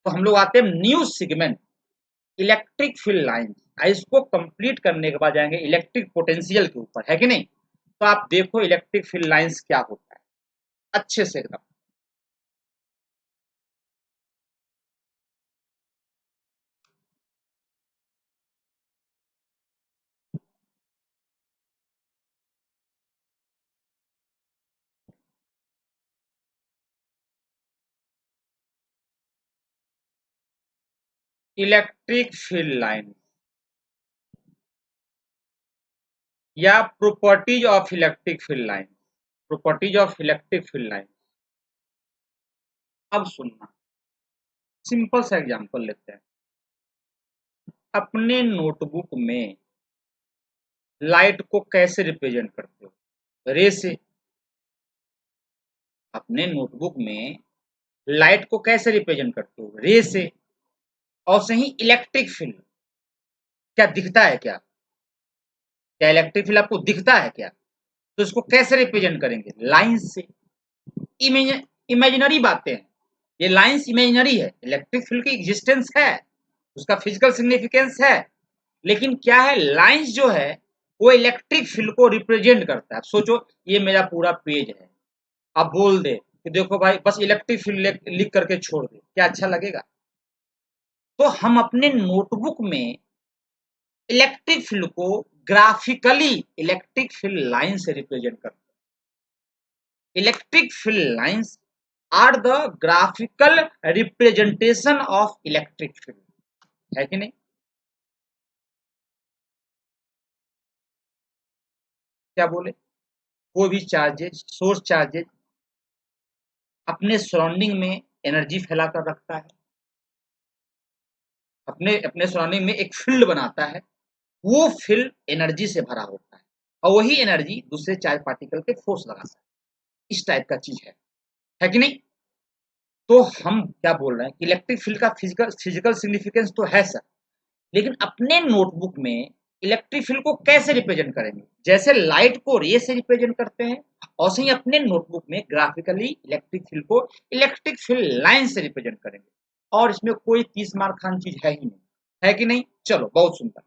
तो हम लोग आते हैं new segment electric field line. इसको कंप्लीट करने के बाद जाएंगे इलेक्ट्रिक पोटेंशियल के ऊपर, है कि नहीं। तो आप देखो इलेक्ट्रिक फील्ड लाइंस क्या होता है अच्छे से एकदम। इलेक्ट्रिक फील्ड लाइन या properties of electric field line, properties of electric field line. अब सुनना, सिंपल सा एग्जांपल लेते हैं। अपने नोटबुक में लाइट को कैसे रिप्रेजेंट करते हो? रे से। अपने नोटबुक में लाइट को कैसे रिप्रेजेंट करते हो? रे से। और सही इलेक्ट्रिक फील्ड क्या दिखता है क्या? क्या इलेक्ट्रिक फील्ड आपको दिखता है क्या? तो इसको कैसे रिप्रेजेंट करेंगे? लाइन से। इमेजिनरी बातें हैं ये, लाइंस इमेजिनरी है। इलेक्ट्रिक फील्ड की एग्जिस्टेंस है, उसका फिजिकल सिग्निफिकेंस है, लेकिन क्या है, लाइंस जो है वो इलेक्ट्रिक फील्ड को रिप्रेजेंट करता है। सोचो ये मेरा पूरा पेज है, आप बोल दे कि देखो भाई बस इलेक्ट्रिक फील्ड लिख करके छोड़ दे, क्या अच्छा लगेगा? तो हम अपने नोटबुक में इलेक्ट्रिक फील्ड को ग्राफिकली इलेक्ट्रिक फील्ड लाइन से रिप्रेजेंट करते हैं। Electric field lines are the graphical representation of electric field, है कि नहीं? क्या बोले? कोई भी चार्जेस, सोर्स चार्जेस अपने सराउंडिंग में एनर्जी फैला कर रखता है, अपने अपने सराउंडिंग में एक फील्ड बनाता है, वो फील्ड एनर्जी से भरा होता है और वही एनर्जी दूसरे चार्ज पार्टिकल पे फोर्स लगाता है। इस टाइप का चीज है कि नहीं? तो हम क्या बोल रहे हैं कि इलेक्ट्रिक फील्ड का फिजिकल फिजिकल सिग्निफिकेंस तो है सर, लेकिन अपने नोटबुक में इलेक्ट्रिक फील्ड को कैसे रिप्रेजेंट करेंगे? जैसे लाइट को रे से रिप्रेजेंट करते हैं, और ही अपने नोटबुक में ग्राफिकली इलेक्ट्रिक फील्ड को इलेक्ट्रिक फील्ड लाइन से रिप्रेजेंट करेंगे। और इसमें कोई 30 मार खान चीज है ही नहीं, है कि नहीं? चलो बहुत सुंदर।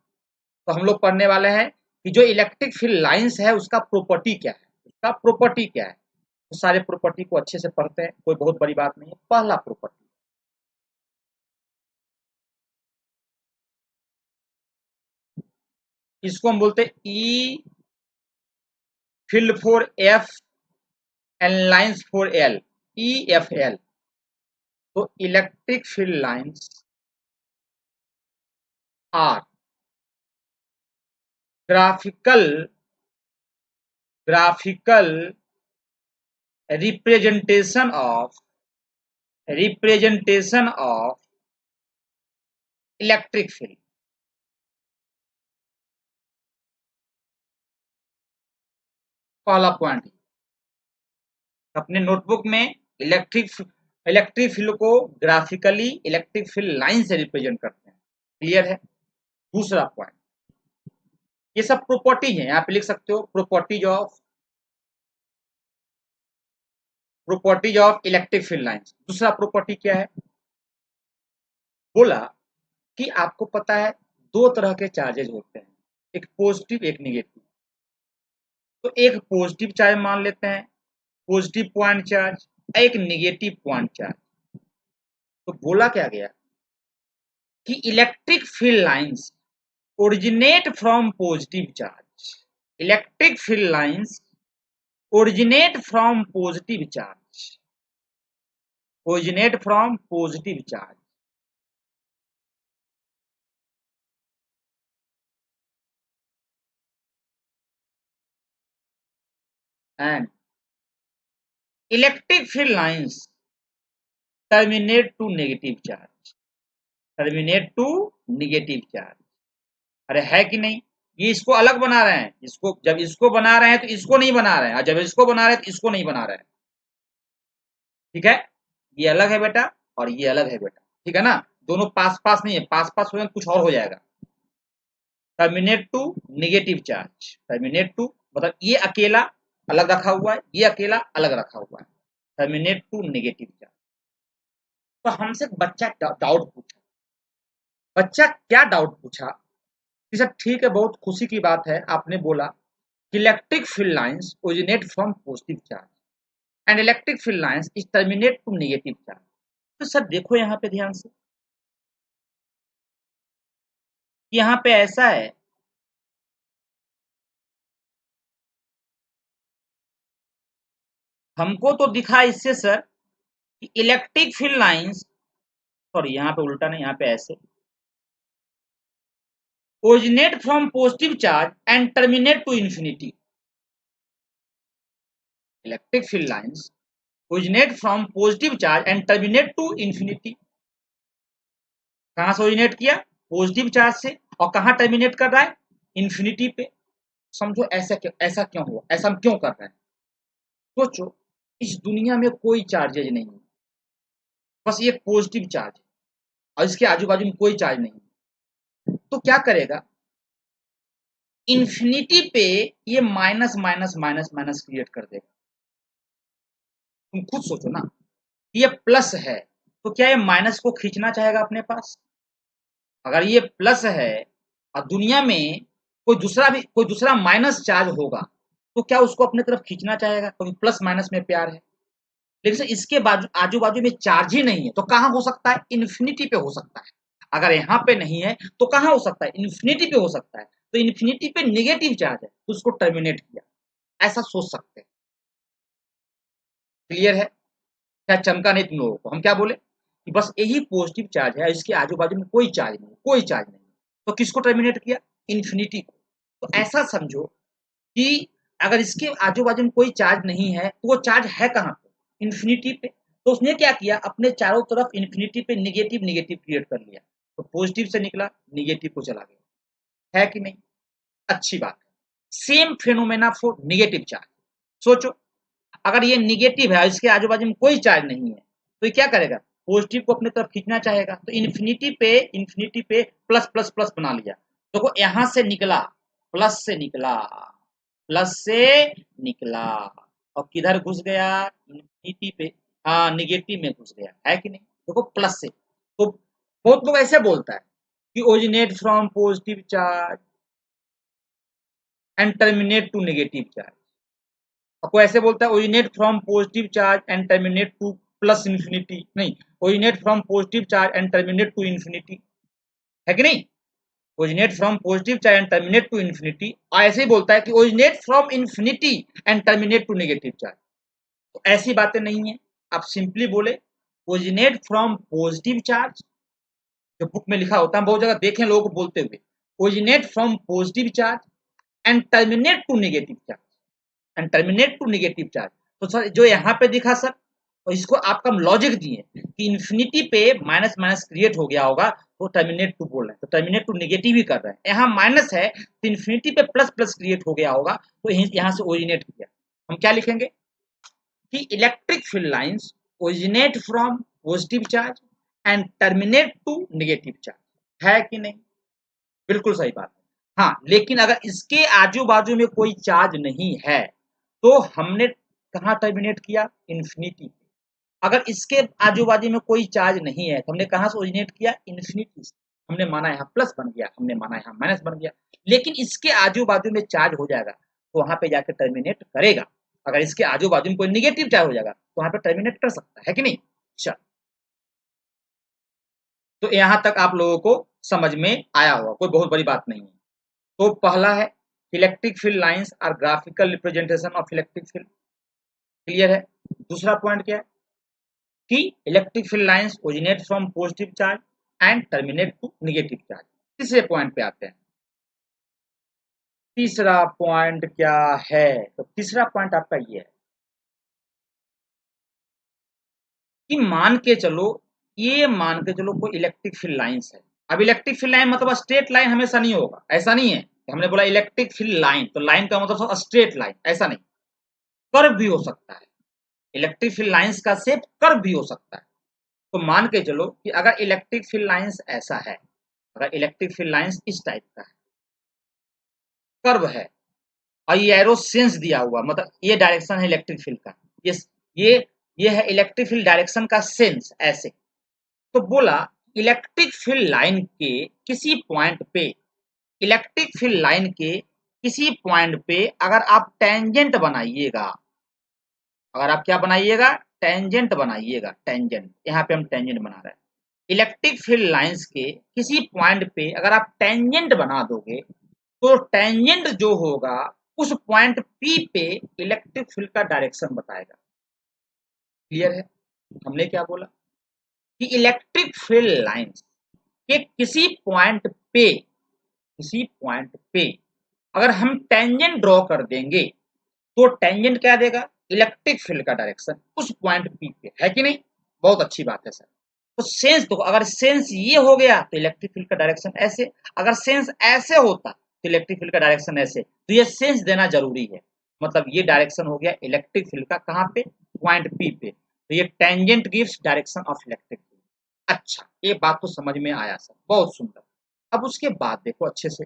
तो हम लोग पढ़ने वाले हैं कि जो इलेक्ट्रिक फील्ड लाइंस है उसका प्रॉपर्टी क्या है, उसका प्रॉपर्टी क्या है। तो सारे प्रॉपर्टी को अच्छे से पढ़ते हैं, कोई बहुत बड़ी बात नहीं है। पहला प्रॉपर्टी, इसको हम बोलते हैं E field for F and lines for L, E F L. तो electric field lines are graphical graphical representation of electric field. पहला पॉइंट, अपने नोटबुक में इलेक्ट्रिक इलेक्ट्रिक फील्ड को ग्राफिकली इलेक्ट्रिक फील्ड लाइन से रिप्रेजेंट करते हैं। Clear है? दूसरा पॉइंट, ये सब प्रॉपर्टी है, यहाँ पे लिख सकते हो properties of electric field lines. दूसरा प्रॉपर्टी क्या है? बोला कि आपको पता है दो तरह के चार्जेज होते हैं, एक पॉजिटिव एक निगेटिव। तो एक पॉजिटिव चार्ज मान लेते हैं, पॉजिटिव पॉइंट चार्ज, एक निगेटिव पॉइंट चार्ज। तो बोला क्या गया कि electric field lines originate from positive charge. Electric field lines originate from positive charge, originate from positive charge and electric field lines terminate to negative charge, terminate to negative charge. अरे है कि नहीं? ये इसको अलग बना रहे हैं, इसको जब इसको बना रहे हैं तो इसको नहीं बना रहे हैं, और जब इसको बना रहे हैं तो इसको नहीं बना रहे हैं। ठीक है, ये अलग है बेटा और ये अलग है बेटा, ठीक है ना? दोनों पास पास नहीं है, पास पास हो कुछ और हो जाएगा। Terminate to negative charge, terminate to मतलब ये अकेला अलग रखा हुआ है, ये अकेला अलग रखा हुआ है, टर्मिनेट टू नेगेटिव चार्ज। तो हमसे एक बच्चा डाउट पूछा। बच्चा क्या डाउट पूछा कि सर ठीक है, बहुत खुशी की बात है, आपने बोला कि electric field lines originate from positive charge and electric field lines is terminate to negative charge. तो सर देखो यहाँ पे ध्यान से, यहाँ पे ऐसा है, हमको तो दिखा इससे सर कि इलेक्ट्रिक फील्ड लाइंस, सॉरी यहाँ पे उल्टा नहीं, यहाँ पे ऐसे, originate from positive charge and terminate to infinity. Electric field lines originate from positive charge and terminate to infinity. कहां से ओरिजिनेट किया? पॉजिटिव चार्ज से, और कहां टर्मिनेट कर रहा है? इन्फिनिटी पे। समझो ऐसा क्यों हुआ, ऐसा हम क्यों कर रहे हैं? सोचो, इस दुनिया में कोई चार्जेज नहीं है, बस ये पॉजिटिव चार्ज है और इसके आजू बाजू में कोई चार्ज नहीं है। तो क्या करेगा? इन्फिनिटी पे ये minus minus minus minus create कर देगा। तुम खुद सोचो ना, ये प्लस है तो क्या ये माइनस को खींचना चाहेगा अपने पास? अगर ये प्लस है और दुनिया में कोई दूसरा माइनस चार्ज होगा तो क्या उसको अपने तरफ खींचना चाहेगा? क्योंकि प्लस माइनस में प्यार है। लेकिन इसके आजू बाजू में चार्ज ही नहीं है, तो कहां हो सकता है? इन्फिनिटी पे हो सकता है। अगर यहाँ पे नहीं है तो कहां हो सकता है? इन्फिनिटी पे हो सकता है। तो इन्फिनिटी पे नेगेटिव चार्ज है तो उसको टर्मिनेट किया, ऐसा सोच सकते हैं। क्लियर है? क्या चमका नहीं तुम लोगों को? हम क्या बोले कि बस यही पॉजिटिव चार्ज है, इसके आजू बाजू में कोई चार्ज नहीं, कोई चार्ज नहीं। तो किसको टर्मिनेट किया? इन्फिनिटी को। तो ऐसा समझो कि अगर इसके आजू बाजू में कोई चार्ज नहीं है तो वो चार्ज है कहाँ पे? इन्फिनिटी पे। तो उसने क्या किया? अपने चारों तरफ इन्फिनिटी पे नेगेटिव नेगेटिव क्रिएट कर लिया। तो पॉजिटिव से निकला, नेगेटिव को चला गया। है कि नहीं? अच्छी बात है। Same phenomena for negative charge. सोचो, अगर ये नेगेटिव है, इसके आजू बाजू में कोई चार्ज नहीं है, तो ये क्या करेगा? पॉजिटिव को अपने तरफ खींचना चाहेगा। तो इन्फिनिटी पे प्लस प्लस प्लस बना लिया। देखो यहां से निकला, प्लस से निकला, प्लस से निकला, और किधर घुस गया? इन्फिनिटी पे, हाँ निगेटिव में घुस गया। है कि नहीं? देखो प्लस से। तो बहुत लोग ऐसे बोलता है कि originate from positive charge and terminate to negative charge. आपको ऐसे बोलता है originate from positive charge and terminate to plus infinity, नहीं, originate from positive charge and terminate to infinity. है कि नहीं? Originate from positive charge and terminate to infinity. और ऐसे ही बोलता है कि originate from infinity and terminate to negative charge. तो ऐसी बातें नहीं है। आप सिंपली बोले ओरिजिनेट फ्रॉम पॉजिटिव चार्ज, जो बुक में लिखा होता है, बहुत जगह देखें लोगों को बोलते हुए, originate from positive charge and terminate to negative charge, and terminate to negative charge. तो सर जो यहाँ पे दिखा सर, तो इसको आपका लॉजिक दिए कि इन्फिनिटी पे माइनस माइनस क्रिएट हो गया होगा तो टर्मिनेट टू बोल रहे हैं, तो टर्मिनेट टू नेगेटिव ही कर रहे हैं। यहाँ माइनस है तो इन्फिनिटी पे प्लस प्लस क्रिएट हो गया होगा, तो यहाँ से ओरिजिनेट किया। हम क्या लिखेंगे कि electric field lines originate from positive charge and terminate to negative charge. है कि नहीं? बिल्कुल सही बात है। हाँ, लेकिन अगर इसके आजू बाजू में कोई चार्ज नहीं है तो हमने कहाँ टर्मिनेट किया? इन्फिनिटी पे। अगर इसके आजू बाजू में कोई चार्ज नहीं है तो हमने कहाँ से ओरिजिनेट किया? इन्फिनिटी से। हमने माना यहाँ प्लस बन गया, हमने माना यहाँ माइनस बन गया। लेकिन इसके आजू बाजू में चार्ज हो जाएगा तो वहां पे जाकर टर्मिनेट करेगा। अगर इसके आजू बाजू में कोई निगेटिव चार्ज हो जाएगा तो वहां पे टर्मिनेट कर सकता है कि नहीं? चल, तो यहाँ तक आप लोगों को समझ में आया होगा, कोई बहुत बड़ी बात नहीं है। तो पहला है electric field lines are graphical representation of electric field. Clear है? दूसरा पॉइंट क्या है कि electric field lines originate from positive charge and terminate to negative charge. तीसरे पॉइंट पे आते हैं। तीसरा पॉइंट क्या है? तो तीसरा पॉइंट आपका ये है कि मान के चलो कोई इलेक्ट्रिक फील्ड लाइंस है। अब इलेक्ट्रिक फील्ड लाइन मतलब स्ट्रेट लाइन हमेशा नहीं होगा, ऐसा नहीं है। हमने बोला इलेक्ट्रिक फील्ड लाइन, तो लाइन का मतलब स्ट्रेट लाइन, ऐसा नहीं, कर्व भी हो सकता है। इलेक्ट्रिक फील्ड लाइंस का शेप कर्व भी हो सकता है। तो मान के चलो कि अगर इलेक्ट्रिक फील्ड लाइंस ऐसा है, अगर इलेक्ट्रिक फील्ड लाइंस इस टाइप का है, कर्व है, और ये एरो सेंस दिया हुआ, मतलब ये डायरेक्शन है इलेक्ट्रिक फील्ड का, ये ये ये है इलेक्ट्रिक फील्ड डायरेक्शन का सेंस, ऐसे तो बोला इलेक्ट्रिक फील्ड लाइन के किसी पॉइंट पे, इलेक्ट्रिक फील्ड लाइन के किसी पॉइंट पे अगर आप टेंजेंट बनाइएगा, अगर आप क्या बनाइएगा, टेंजेंट बनाइएगा, टेंजेंट, यहाँ पे हम टेंजेंट बना रहे हैं। इलेक्ट्रिक फील्ड लाइंस के किसी पॉइंट पे अगर आप टेंजेंट बना दोगे तो टेंजेंट जो होगा उस पॉइंट पी पे इलेक्ट्रिक फील्ड का डायरेक्शन बताएगा। क्लियर है? हमने क्या बोला कि इलेक्ट्रिक फील्ड लाइंस के किसी पॉइंट पे, किसी पॉइंट पे अगर हम टेंजेंट ड्रॉ कर देंगे तो टेंजेंट क्या देगा, इलेक्ट्रिक फील्ड का डायरेक्शन उस पॉइंट पी पे, है कि नहीं? बहुत अच्छी बात है सर। तो सेंस तो अगर सेंस ये हो गया तो इलेक्ट्रिक फील्ड का डायरेक्शन ऐसे, अगर सेंस ऐसे होता तो इलेक्ट्रिक फील्ड का डायरेक्शन ऐसे, तो ये सेंस देना जरूरी है। मतलब ये डायरेक्शन हो गया इलेक्ट्रिक फील्ड का, कहाँ पे, पॉइंट पी पे, तो ये tangent gives direction of electric field. अच्छा, ये बात तो समझ में आया सर, बहुत सुंदर। अब उसके बाद देखो अच्छे से,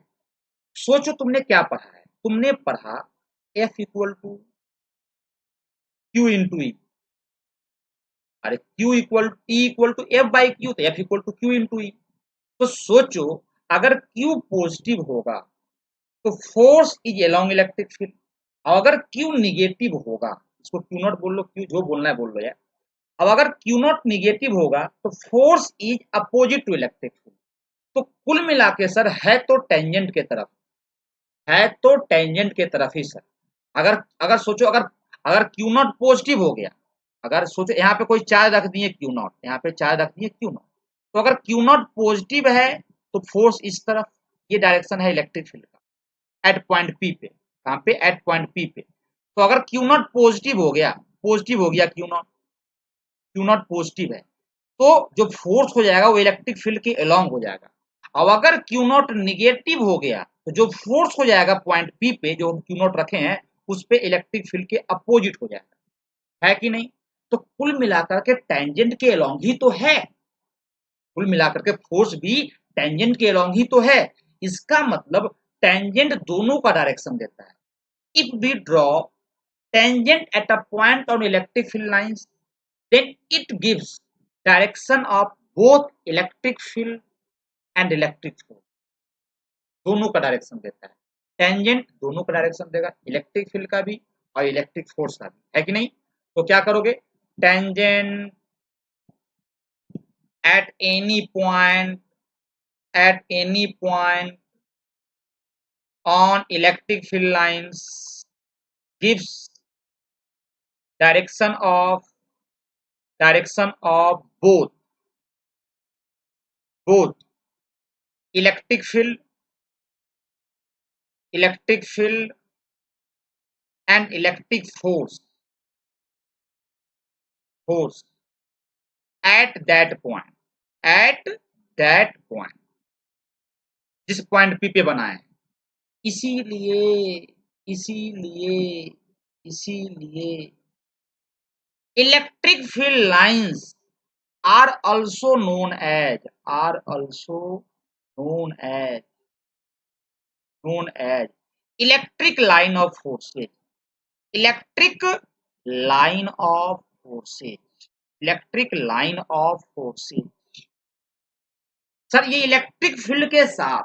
सोचो तुमने क्या पढ़ा है, तुमने पढ़ा F equal to Q into E. अरे Q equal E equal to F by Q, तो F equal to Q into E. तो सोचो अगर Q पॉजिटिव होगा तो force is along electric field, और अगर Q निगेटिव होगा, इसको Q नॉट बोल लो, Q जो बोलना है बोल लो यार। अब अगर Q नॉट निगेटिव होगा तो force is opposite to electric field. तो कुल मिला के सर है तो टेंजेंट के तरफ, है तो टेंजेंट के तरफ ही सर। अगर अगर सोचो अगर अगर क्यू नॉट पॉजिटिव हो गया, अगर सोचो यहाँ पे कोई चार्ज रख दिए क्यू नॉट, यहाँ पे चार्ज रख दिए क्यू नॉट, तो अगर क्यू नॉट पॉजिटिव है तो फोर्स इस तरफ, ये डायरेक्शन है इलेक्ट्रिक फील्ड का एट पॉइंट पी पे, कहाँ पे, एट पॉइंट पी पे। तो अगर क्यू नॉट पॉजिटिव हो गया, पॉजिटिव हो गया Q not, Q not positive है, तो जो फोर्स हो जाएगा वो इलेक्ट्रिक फील्ड के अलोंग हो जाएगा। अब अगर क्यू नॉट निगेटिव हो गया तो जो फोर्स हो जाएगा पॉइंट पी पे, जो हम क्यू नॉट रखे हैं उस पे इलेक्ट्रिक फील्ड के अपोजिट हो जाएगा, है कि नहीं? तो कुल मिलाकर के टेंजेंट के अलोंग ही तो है, कुल मिलाकर के फोर्स भी टेंजेंट के अलोंग ही तो है। इसका मतलब टेंजेंट दोनों का डायरेक्शन देता है। If we draw tangent at a point on electric field lines then it gives direction of both electric field and electric force, दोनों का डायरेक्शन देता है। टेंजेंट दोनों का डायरेक्शन देगा, इलेक्ट्रिक फील्ड का भी और इलेक्ट्रिक फोर्स का भी, है कि नहीं? तो क्या करोगे, tangent at any point, at any point on electric field lines gives direction of both electric field and electric force at that point जिस पॉइंट पी पे बना है। इसीलिए इसीलिए इसीलिए electric field lines are also known as electric line of forces, electric line of forces, electric line of forces. Sir ये electric field के साथ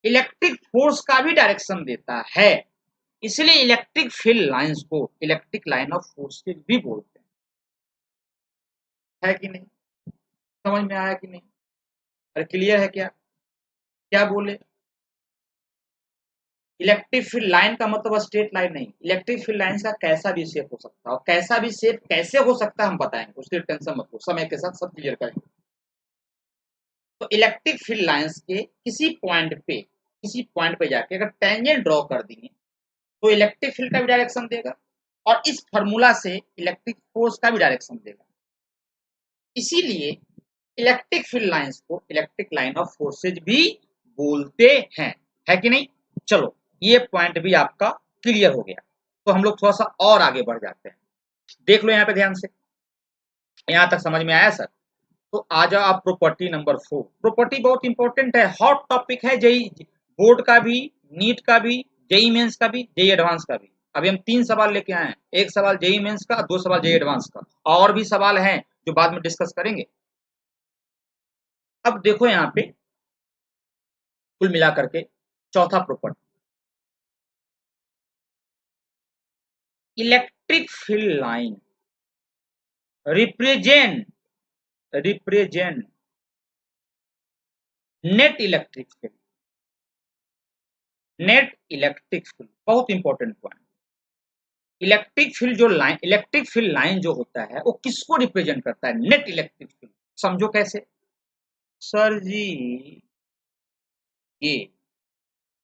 इलेक्ट्रिक फोर्स का भी डायरेक्शन देता है, इसलिए इलेक्ट्रिक फील्ड लाइंस को इलेक्ट्रिक लाइन ऑफ फोर्सेज भी बोलते हैं, है कि नहीं? समझ में आया कि नहीं? अरे क्लियर है क्या? क्या बोले, इलेक्ट्रिक फील्ड लाइन का मतलब स्ट्रेट लाइन नहीं, इलेक्ट्रिक फील्ड लाइन का कैसा भी शेप हो सकता है, और कैसा भी शेप कैसे हो सकता है हम बताएंगे, उसकी टेंशन मत लो, समय के साथ सब क्लियर करेंगे। तो इलेक्ट्रिक फील्ड लाइंस के किसी पॉइंट पे जाके अगर टेंजेंट ड्रॉ कर दिए तो इलेक्ट्रिक फील्ड का भी डायरेक्शन देगा, और इस फॉर्मूला से इलेक्ट्रिक फोर्स का भी डायरेक्शन देगा। इसीलिए इलेक्ट्रिक फील्ड लाइंस को इलेक्ट्रिक लाइन ऑफ फोर्सेज भी बोलते हैं, है कि नहीं? चलो ये पॉइंट भी आपका क्लियर हो गया। तो हम लोग थोड़ा सा और आगे बढ़ जाते हैं, देख लो यहाँ पे ध्यान से, यहाँ तक समझ में आया सर? तो आ जाओ आप प्रॉपर्टी नंबर 4। प्रॉपर्टी बहुत इंपॉर्टेंट है, हॉट टॉपिक है, जेई बोर्ड का भी, नीट का भी, जेई मेंस का भी, जेई एडवांस का भी। अभी हम 3 सवाल लेके आए हैं, एक सवाल जेई मेंस का, 2 सवाल जेई एडवांस का, और भी सवाल हैं जो बाद में डिस्कस करेंगे। अब देखो यहाँ पे कुल मिला करके चौथा property, electric field line represent net electric field. Net electric field बहुत important point. Electric field line जो होता है वो किसको रिप्रेजेंट करता है? Net electric field. समझो कैसे? सर जी ये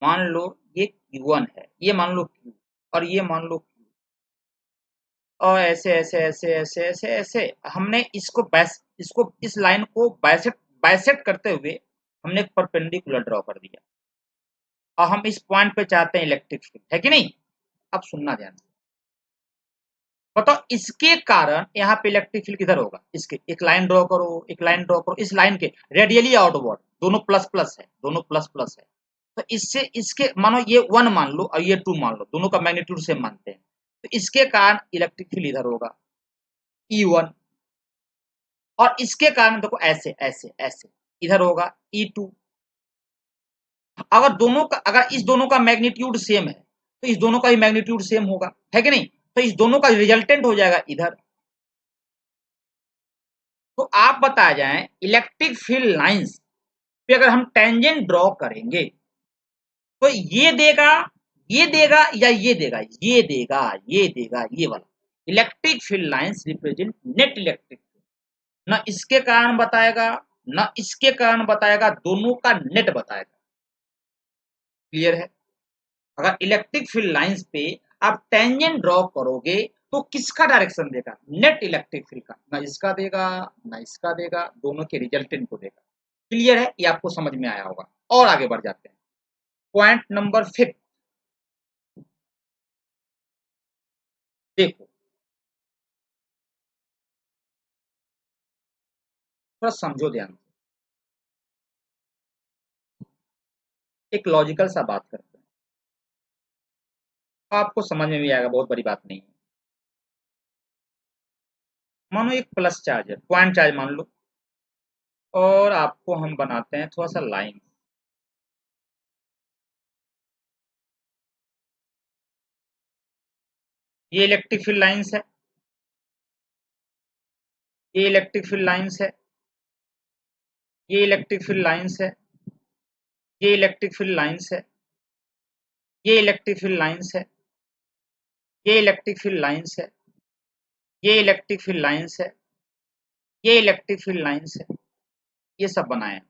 मान लो ये Q1 है, ये मान लो Q और ये मान लो Q, और ऐसे ऐसे ऐसे ऐसे ऐसे ऐसे हमने इसको इस लाइन को बाइसेक्ट करते हुए हमने एक परपेंडिकुलर ड्रॉ कर दिया और हम इस पॉइंट पे चाहते हैं इलेक्ट्रिक फील्ड, है कि नहीं? अब सुनना ध्यान से, बताओ इसके कारण यहाँ पे इलेक्ट्रिक फील्ड किधर होगा? इसके एक लाइन ड्रॉ करो, एक लाइन ड्रॉ करो, इस लाइन के रेडियली आउटवर्ड, दोनों प्लस प्लस है, दोनों प्लस प्लस है। तो इससे इसके मानो ये 1 मान लो और ये 2 मान लो, दोनों का मैग्नीट्यूड सेम मानते हैं, तो इसके कारण इलेक्ट्रिक फील्ड इधर होगा E1, और इसके कारण देखो ऐसे ऐसे ऐसे इधर होगा E2। अगर इस दोनों का मैग्नीट्यूड सेम है तो इस दोनों का भी मैग्नीट्यूड सेम होगा, है कि नहीं? तो इस दोनों का रिजल्टेंट हो जाएगा इधर। तो आप बता जाएं इलेक्ट्रिक फील्ड लाइंस पे अगर हम टेंजेंट ड्रॉ करेंगे तो ये देगा, ये देगा या ये देगा, ये देगा, ये देगा, ये वाला। Electric field lines represent net electric field. न इसके कारण बताएगा न इसके कारण बताएगा, दोनों का नेट बताएगा। क्लियर है? अगर इलेक्ट्रिक फील्ड लाइंस पे आप टेंजेंट ड्रॉ करोगे तो किसका डायरेक्शन देगा? नेट इलेक्ट्रिक फील्ड का। ना इसका देगा ना इसका देगा, दोनों के रिजल्टेंट को देगा। क्लियर है? ये आपको समझ में आया होगा। और आगे बढ़ जाते हैं, पॉइंट नंबर 5। देखो थोड़ा समझो ध्यान से, एक लॉजिकल सा बात करते हैं, आपको समझ में भी आएगा, बहुत बड़ी बात नहीं है। मानो एक प्लस चार्ज है, पॉइंट चार्ज मान लो, और आपको हम बनाते हैं थोड़ा सा लाइन। ये इलेक्ट्रिक फील्ड लाइंस है, ये इलेक्ट्रिक फील्ड लाइंस है, ये इलेक्ट्रिक फील्ड लाइंस है, ये इलेक्ट्रिक फील्ड लाइंस है, ये इलेक्ट्रिक फील्ड लाइंस है, ये इलेक्ट्रिक फील्ड लाइंस है, ये इलेक्ट्रिक फील्ड लाइंस है, ये इलेक्ट्रिक फील्ड लाइंस है। ये सब बनाए,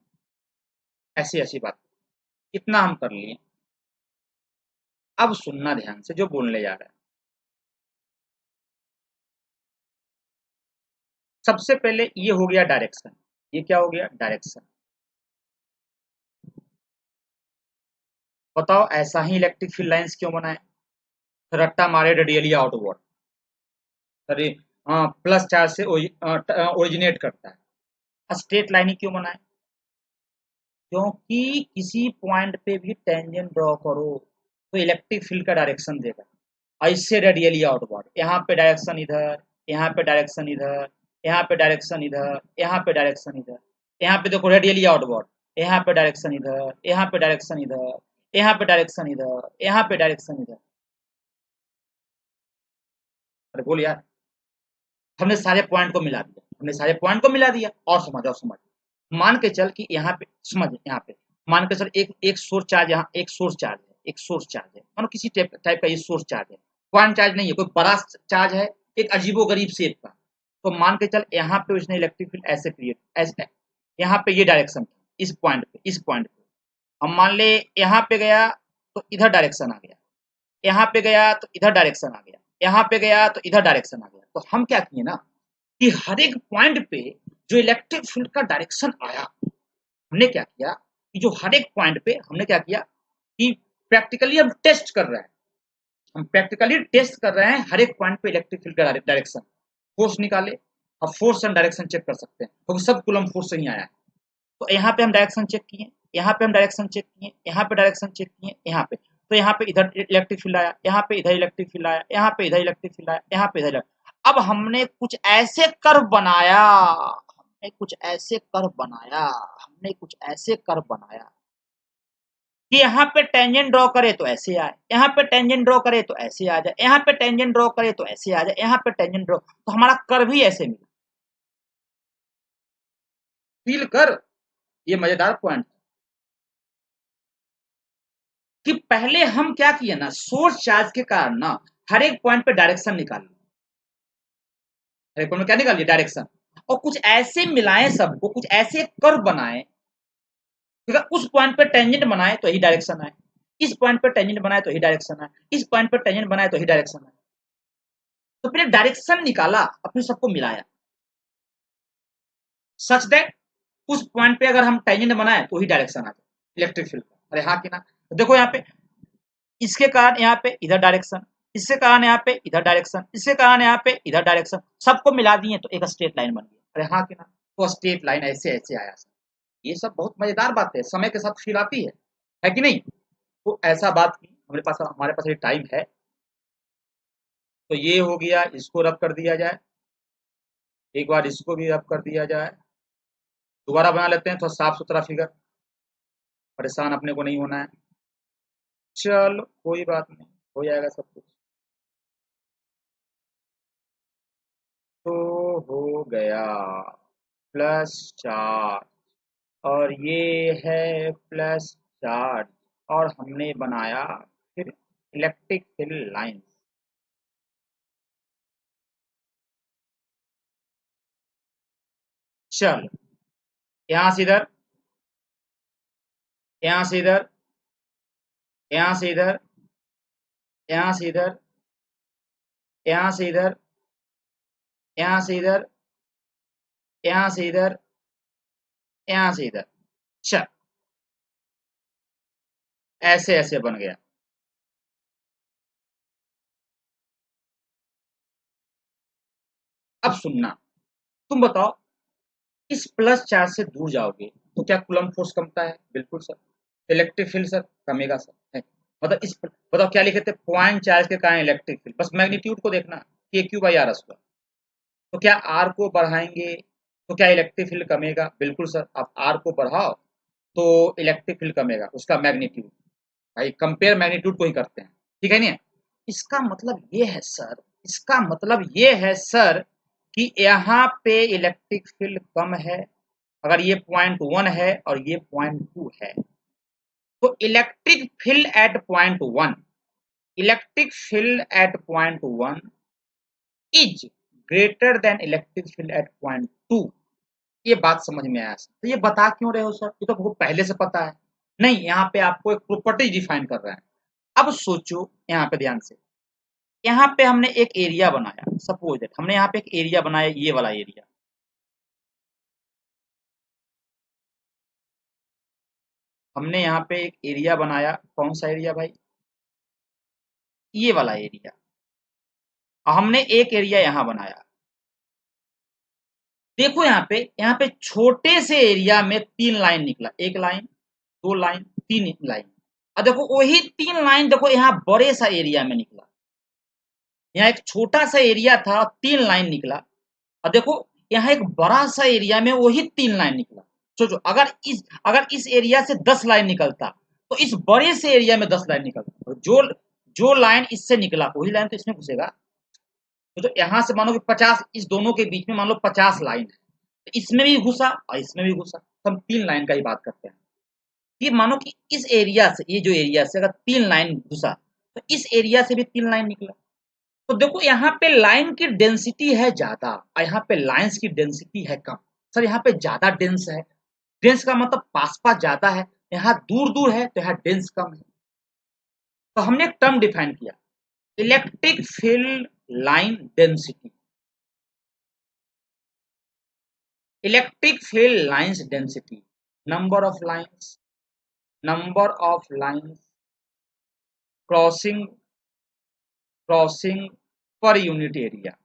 ऐसी ऐसी बात। इतना हम कर लिए। अब सुनना ध्यान से जो बोलने जा रहा है। सबसे पहले ये हो गया डायरेक्शन, ये क्या हो गया? डायरेक्शन। बताओ ऐसा ही इलेक्ट्रिक फील्ड लाइंस क्यों बनाए? रट्टा मारे रेडियली आउटवर्ड, अरे प्लस चार्ज से ओरिजिनेट करता है। स्ट्रेट लाइन ही क्यों बनाए? क्योंकि किसी पॉइंट पे भी टेंजेंट ड्रॉ करो तो इलेक्ट्रिक फील्ड का डायरेक्शन देगा, ऐसे रेडियली आउटवर्ड। यहाँ पे डायरेक्शन इधर, यहाँ पे डायरेक्शन इधर, यहाँ पे डायरेक्शन इधर, यहाँ पे डायरेक्शन इधर, यहाँ पे देखो रेडियली आउटवर्ड, यहाँ पे डायरेक्शन इधर, यहाँ पे डायरेक्शन इधर, यहाँ पे डायरेक्शन इधर, यहाँ पे डायरेक्शन इधर। अरे बोल यार, हमने सारे पॉइंट को मिला दिया, हमने सारे पॉइंट को मिला दिया। और समझ, और समझ, मान के चल कि यहाँ पे समझ, यहाँ पे मान के चल एक एक सोर्स चार्ज, यहाँ एक सोर्स चार्ज है, एक सोर्स चार्ज है, मानो किसी टाइप का ये सोर्स चार्ज है, पॉइंट चार्ज नहीं है, कोई बड़ा चार्ज है, एक अजीबो गरीब शेप का। तो मान के चल यहाँ पे उसने इलेक्ट्रिक फील्ड ऐसे क्रिएट, ऐसे यहाँ पे ये डायरेक्शन था, इस पॉइंट पे, इस पॉइंट पे हम मान ले यहाँ पे गया तो इधर डायरेक्शन आ गया, यहाँ पे गया तो इधर डायरेक्शन आ गया, यहाँ पे गया तो इधर डायरेक्शन आ गया। तो हम क्या किए ना कि हर एक पॉइंट पे जो इलेक्ट्रिक फील्ड का डायरेक्शन आया, हमने क्या किया कि जो हर एक पॉइंट पे हमने क्या किया कि प्रैक्टिकली हम टेस्ट कर रहे हैं, हम प्रैक्टिकली टेस्ट कर रहे हैं हर एक पॉइंट पे इलेक्ट्रिक फील्ड का डायरेक्शन। फोर्स निकाले, अब फोर्स एंड डायरेक्शन चेक कर सकते हैं क्योंकि सब कूलम फोर्स से ही आया है। तो यहाँ पे हम डायरेक्शन चेक किए, यहाँ पे हम डायरेक्शन चेक किए, यहाँ पे डायरेक्शन चेक किए, यहाँ पे, तो यहाँ पे इधर इलेक्ट्रिक फील्ड आया, यहाँ पे इधर इलेक्ट्रिक फील्ड आया, यहाँ पे इधर इलेक्ट्रिक फील्ड आया, यहाँ पे इधर। अब हमने कुछ ऐसे कर्व बनाया, हमने कुछ ऐसे कर्व बनाया कि यहाँ पे टेंजेंट ड्रॉ करे तो ऐसे आए, यहाँ पे टेंजेंट ड्रॉ करे तो ऐसे आ जाए, यहाँ पे टेंजेंट ड्रॉ करे तो ऐसे आ जाए, यहाँ पे टेंजेंट ड्रॉ, तो हमारा कर्व ही ऐसे मिला। फील कर, ये मजेदार पॉइंट कि पहले हम क्या किए ना, सोर्स चार्ज के कारण ना हर एक पॉइंट पे डायरेक्शन निकाल लिया, हर एक पॉइंट में क्या निकाल लिया, डायरेक्शन, और कुछ ऐसे मिलाएं सबको, कुछ ऐसे कर्व बनाए, ठीक है, उस पॉइंट पे टेंजेंट बनाए तो यही डायरेक्शन आए, इस पॉइंट पे टेंजेंट बनाए तो यही डायरेक्शन आए, इस पॉइंट पे टेंजेंट बनाए तो यही डायरेक्शन आए। तो पहले डायरेक्शन निकाला और फिर सबको मिलाया, सच दैट उस पॉइंट पे अगर हम टेंजेंट बनाए तो ही डायरेक्शन आ जाए इलेक्ट्रिक फील्ड का। अरे हाँ कि ना, तो देखो यहाँ पे इसके कारण यहाँ पे इधर डायरेक्शन, इसके कारण यहाँ पे इधर डायरेक्शन, इसके कारण यहाँ पे इधर डायरेक्शन, सबको मिला दिए तो एक स्ट्रेट लाइन बन गई। अरे हाँ कि ना, तो स्ट्रेट लाइन ऐसे ऐसे आया। ये सब बहुत मजेदार बात है, समय के साथ फील आती है कि नहीं। तो ऐसा बात की हमारे पास ये टाइम है, तो ये हो गया, इसको रब कर दिया जाए, एक बार इसको भी रब कर दिया जाए, दोबारा बना लेते हैं थोड़ा साफ सुथरा फिगर, परेशान अपने को नहीं होना है। चलो कोई बात नहीं, हो जाएगा सब कुछ। तो हो गया प्लस चार्ज, और ये है प्लस चार्ज, और हमने बनाया फिर इलेक्ट्रिक फील्ड लाइन। चल, यहाँ से इधर, यहाँ से इधर, यहाँ से इधर, यहाँ से इधर, यहाँ से इधर, यहाँ से इधर, यहाँ से इधर, यहाँ से इधर। चल, ऐसे ऐसे बन गया। अब सुनना, तुम बताओ, इस प्लस चार्ज से दूर जाओगे तो क्या कूलम्ब फोर्स कमता है? बिल्कुल सर। इलेक्ट्रिक फील्ड सर कमेगा सर, है। मतलब इस, बताओ क्या लिखे थे, पॉइंट चार्ज के कारण इलेक्ट्रिक फील्ड, बस मैग्नीट्यूड को देखना, के क्यू बाई आर स्क्वायर। तो क्या आर को बढ़ाएंगे तो क्या इलेक्ट्रिक फील्ड कमेगा? बिल्कुल सर, आप आर को बढ़ाओ तो इलेक्ट्रिक फील्ड कमेगा, उसका मैग्नीट्यूड, भाई कंपेयर मैग्नीट्यूड को ही करते हैं, ठीक है नहीं। इसका मतलब ये है सर, इसका मतलब ये है सर कि यहाँ पे इलेक्ट्रिक फील्ड कम है, अगर ये पॉइंट 1 है और ये पॉइंट 2 है, तो electric field at point 1, electric field at point 1 is greater than electric field at point 2। ये बात समझ में आया सर? तो ये बता क्यों रहे हो सर, ये तो आपको पहले से पता है। नहीं, यहाँ पे आपको एक प्रॉपर्टी डिफाइन कर रहे हैं। अब सोचो यहाँ पे ध्यान से, यहाँ पे हमने एक एरिया बनाया, सपोज दैट हमने यहाँ पे एक एरिया बनाया, ये वाला एरिया, हमने यहाँ पे एक एरिया बनाया, कौन सा एरिया भाई, ये वाला एरिया। हमने एक एरिया यहाँ बनाया, देखो यहाँ पे छोटे से एरिया में 3 लाइन निकला, एक लाइन, 2 लाइन, 3 लाइन। और देखो वही 3 लाइन देखो यहाँ बड़े सा एरिया में निकला, यहाँ एक छोटा सा एरिया था, 3 लाइन निकला, और देखो यहाँ एक बड़ा सा एरिया में वही 3 लाइन निकला। सोचो, अगर इस एरिया से 10 लाइन निकलता तो इस बड़े से एरिया में 10 लाइन निकलता, जो जो लाइन इससे निकला वही लाइन तो इसमें घुसेगा। तो यहाँ से मानो कि 50, इस दोनों के बीच में मान लो 50 लाइन है, तो इसमें भी घुसा और इसमें भी घुसा, तो हम 3 लाइन का ही बात करते हैं। फिर मानो कि इस एरिया से, ये जो एरिया से अगर 3 लाइन घुसा तो इस एरिया से भी 3 लाइन निकला। तो देखो यहाँ पे लाइन की डेंसिटी है ज्यादा और यहाँ पे लाइंस की डेंसिटी है कम। सर यहाँ पे ज्यादा डेंस है, डेंस का मतलब पास पास ज्यादा है, यहाँ दूर दूर है तो यहाँ डेंस कम है। तो हमने एक टर्म डिफाइन किया, electric field line density, electric field lines density, number of lines, number of lines crossing crossing per unit area,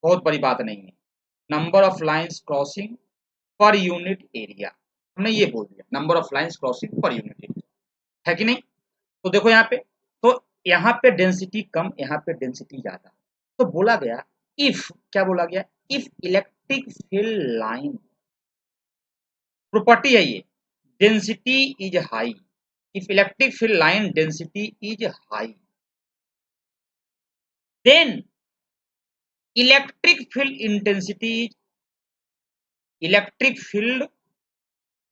बहुत बड़ी बात नहीं है, number of lines crossing per unit area, हमने ये बोल दिया, number of lines crossing per unit area, है कि नहीं। तो देखो यहाँ पे, तो यहाँ पे डेंसिटी कम, यहाँ पे डेंसिटी ज्यादा, तो बोला गया इफ, क्या बोला गया, if electric field line property है ये, density is high, if electric field line density is high, then electric field intensity electric field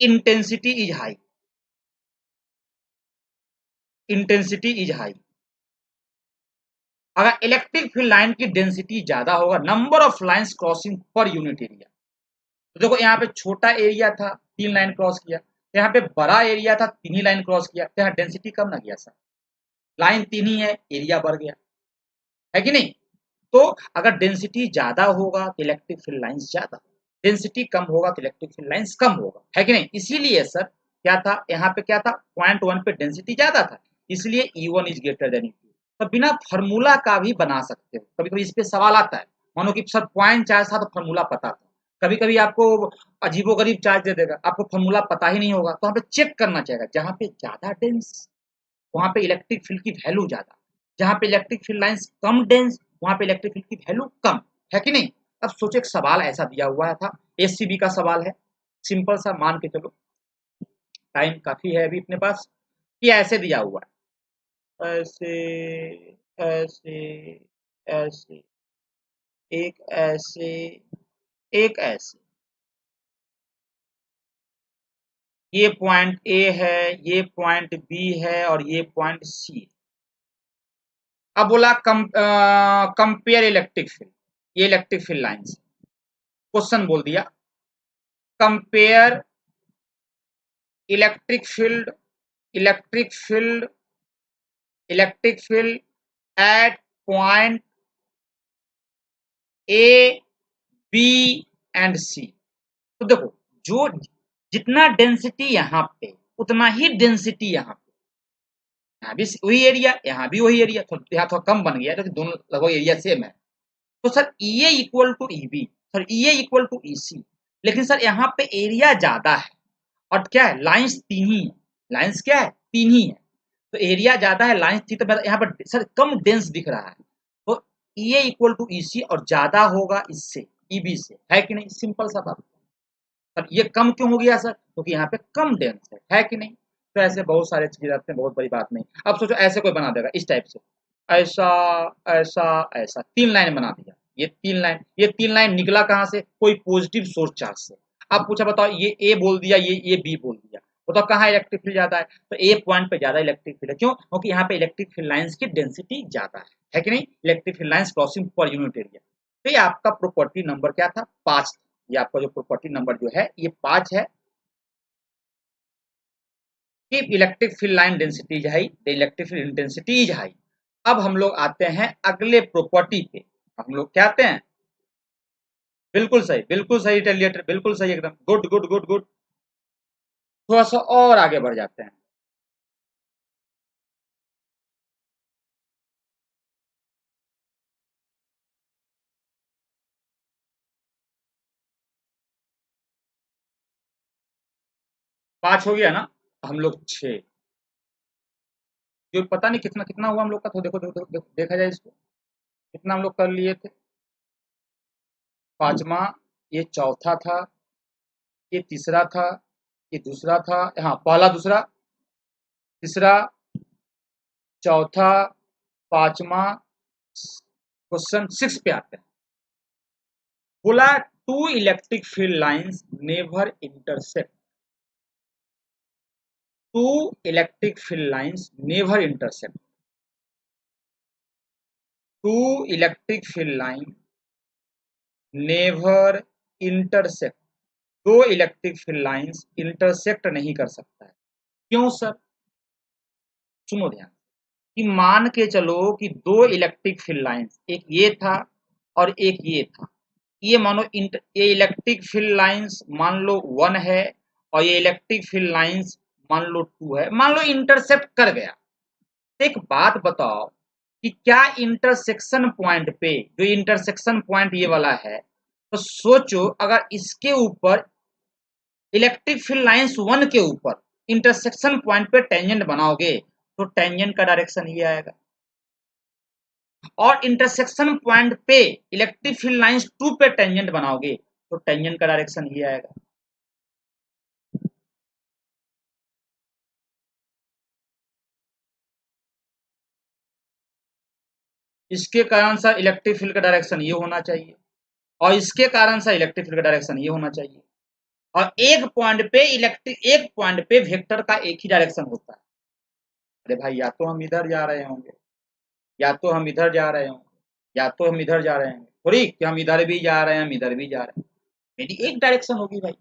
intensity is high, intensity is high. अगर इलेक्ट्रिक फील्ड लाइन की density ज्यादा होगा, number of lines crossing per unit area, तो देखो यहाँ पे छोटा area था, 3 लाइन क्रॉस किया, यहाँ पे बड़ा एरिया था, 3 ही लाइन क्रॉस किया, तो यहाँ डेंसिटी कम ना गया सर, लाइन 3 ही है, एरिया बढ़ गया, है कि नहीं। तो अगर डेंसिटी ज्यादा होगा तो इलेक्ट्रिक फील्ड लाइंस ज्यादा, डेंसिटी कम होगा तो इलेक्ट्रिक फील्ड लाइंस कम होगा, है कि नहीं। इसीलिए सर क्या था, यहाँ पे क्या था, 0.1 पे डेंसिटी ज्यादा था, इसलिए E1 is greater than E2। तो बिना फॉर्मूला का भी बना सकते हो, कभी कभी इस पे सवाल आता है, मानो कि सर पॉइंट चार्ज था तो फॉर्मूला पता था, कभी कभी आपको अजीबोगरीब चार्ज दे देगा, आपको फॉर्मूला पता ही नहीं होगा, तो वहाँ पे चेक करना चाहिए, जहाँ पे ज्यादा डेंस वहां पे इलेक्ट्रिक फील्ड की वैल्यू ज्यादा, जहां पे इलेक्ट्रिक फील्ड लाइंस कम डेंस वहां पे इलेक्ट्रिक फील्ड की वैल्यू कम, है कि नहीं। अब सोचो एक सवाल ऐसा दिया हुआ था, एससीबी का सवाल है, सिंपल सा मान के चलो, टाइम काफी है अभी अपने पास, कि ऐसे दिया हुआ है, ऐसे ऐसे ऐसे, एक ऐसे, एक ऐसे, ये पॉइंट ए है, ये पॉइंट बी है और ये पॉइंट सी है। अब बोला कंपेयर इलेक्ट्रिक फील्ड, ये इलेक्ट्रिक फील्ड लाइंस, क्वेश्चन बोल दिया compare electric field, electric field, electric field at point A B and C. तो देखो जो जितना डेंसिटी यहाँ पे उतना ही डेंसिटी यहाँ पे, यहाँ भी वही एरिया, यहाँ भी वही एरिया, तो यहाँ थोड़ा कम बन गया क्योंकि दोनों लगभग एरिया सेम है। तो sir A equal to E B, sir A equal to E C, लेकिन सर यहाँ पे एरिया ज्यादा है और क्या है, लाइंस 3 ही है, लाइंस क्या है, 3 ही है, तो एरिया ज्यादा है, लाइंस थी, तो यहाँ पर सर कम डेंस दिख रहा है, तो ए इक्वल टू ई सी और ज्यादा होगा इससे, ईबी से, है कि नहीं, सिंपल सा बात। सर ये कम क्यों हो गया सर, क्योंकि यहाँ पे कम डेंस है कि नहीं। तो ऐसे बहुत सारे चीजें रहते हैं, बहुत बड़ी बात नहीं। अब सोचो ऐसे कोई बना देगा इस टाइप से, ऐसा ऐसा ऐसा, 3 लाइन बना दिया, ये 3 लाइन, ये 3 लाइन निकला कहाँ से, कोई पॉजिटिव सोर्स चार्ज से। अब पूछा बताओ, ये ए बोल दिया, ये बी बोल दिया, बताओ कहाँ इलेक्ट्रिक फील्ड ज्यादा है, तो ए पॉइंट पे ज्यादा इलेक्ट्रिक फील्ड है, क्यों, क्योंकि यहाँ पे इलेक्ट्रिक फील्ड लाइंस की डेंसिटी ज्यादा है कि नहीं, electric field lines crossing per unit area. तो ये आपका प्रॉपर्टी नंबर क्या था, 5, ये आपका जो प्रॉपर्टी नंबर जो है ये 5 है, कि electric field line density is high, the electric field intensity is high. अब हम लोग आते हैं अगले प्रॉपर्टी पे, हम लोग क्या आते हैं, बिल्कुल सही टेलीटर, बिल्कुल सही एकदम, गुड गुड गुड गुड। थोड़ा सा और आगे बढ़ जाते हैं, 5 हो गया ना, हम लोग 6, जो पता नहीं कितना कितना हुआ हम लोग का, तो देखो देखो, देखो देखा जाए इसको, कितना हम लोग कर लिए थे, 5वां, ये चौथा था, ये तीसरा था, ये दूसरा था, हाँ पहला दूसरा तीसरा चौथा 5वां, क्वेश्चन 6 पे आते हैं। बोला two electric field lines never intersect, two electric field lines never intersect, two electric field line never intersect, दो इलेक्ट्रिक फील्ड लाइंस इंटरसेक्ट नहीं कर सकता है, क्यों सर, सुनो ध्यान, कि मान के चलो कि दो इलेक्ट्रिक फील्ड लाइंस, एक ये था और एक ये था, ये मानो ये इलेक्ट्रिक फील्ड लाइंस मान लो 1 है और ये इलेक्ट्रिक फील्ड लाइंस मान लो 2 है, मान लो इंटरसेक्ट कर गया। तो एक बात बताओ कि क्या इंटरसेक्शन पॉइंट पे, जो इंटरसेक्शन पॉइंट ये वाला है, तो सोचो अगर इसके ऊपर इलेक्ट्रिक फील्ड लाइंस 1 के ऊपर इंटरसेक्शन पॉइंट पे टेंजेंट बनाओगे तो टेंजेंट का डायरेक्शन ये आएगा, और इंटरसेक्शन पॉइंट पे इलेक्ट्रिक फील्ड लाइंस 2 पे टेंजेंट बनाओगे तो टेंजेंट का डायरेक्शन ये आएगा। इसके कारण सर इलेक्ट्रिक फील्ड का डायरेक्शन ये होना चाहिए, और इसके कारण सर इलेक्ट्रिक फील्ड का डायरेक्शन ये होना चाहिए, और एक पॉइंट पे वेक्टर का एक ही डायरेक्शन होता है। अरे भाई, या तो हम इधर जा रहे होंगे, या तो हम इधर जा रहे होंगे, या तो हम इधर जा रहे होंगे, थोड़ी कि हम इधर भी जा रहे हैं, हम इधर भी जा रहे हैं। मेरी एक डायरेक्शन होगी भाई,